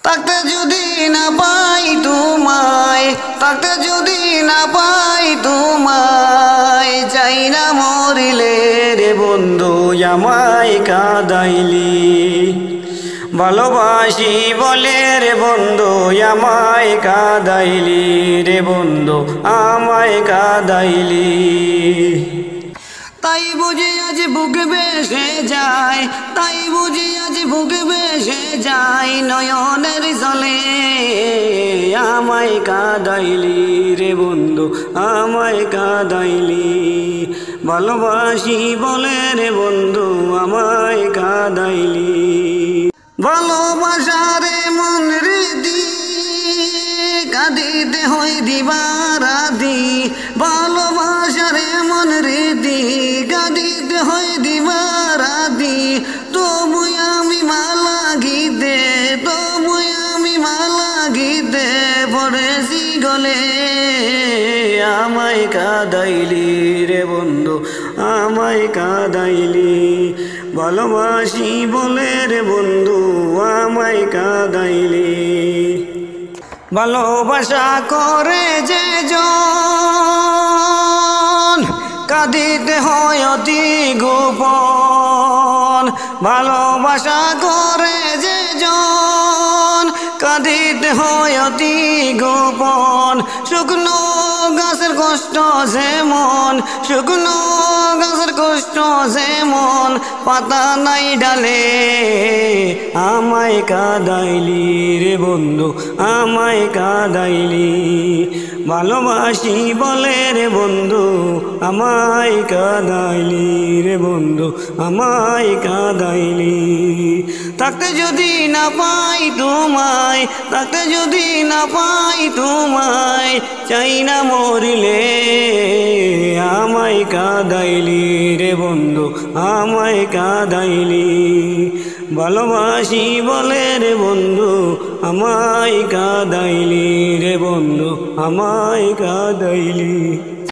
থাকতে যদি না পাই তোমায়, থাকতে যদি না পাই তোমায়, চাই না মরিলে রে বন্ধু আমায় কাঁদাইলি। ভালোবাসি বলে রে বন্ধু আমায় কাঁদাইলি, রে বন্ধু আমায় কাঁদাইলি। তাই বুঝি আজ বুক বেসে যায়, তাই বুঝি আজ বুক বেসে যায়, নয়নের জলে আমায় কাঁদাইলি রে বন্ধু আমায় কাঁদাইলি। ভালোবাসি বলে রে বন্ধু আমায় কাঁদাইলি। ভালোবাসারে মন রীতি কাঁদিতে হয় দিবারাতি, ভালোবাসারে মন রীতি কাঁদিতে হয় দিবারাতি। তবু আমি মালা গীতে, তবু আমি মালা গীতে পড়েছি গলে, আমায় কাঁদাইলি রে বন্ধু আমায় কাঁদাইলি। ভালোবাসি বলে রে বন্ধু আমায় কাঁদাইলি। ভালোবাসা করে যে জন কাঁদিতে হয় অতি গোপন, ভালোবাসা করে যে জন কাঁদিতে হয় অতি গোপন। শুকনো গাছের কষ্ট যেমন, শুকনো গাছের কষ্ট যেমন, পাতা নাই ডালে আমায় কাঁদাইলি রে বন্ধু আমায় কাঁদাইলি। ভালোবাসি বলে রে বন্ধু আমায় কাঁদাইলি, রে বন্ধু আমায় কাঁদাইলি। থাকতে যদি না পাই তোমায়, থাকতে যদি না পাই তোমায়, চাই না মরিলে আমায় কাঁদাইলি রে বন্ধু আমায় কাঁদাইলি। ভালোবাসি বলে রে বন্ধু আমায় কাঁদাইলি, রে বন্ধু আমায় কাঁদাইলি।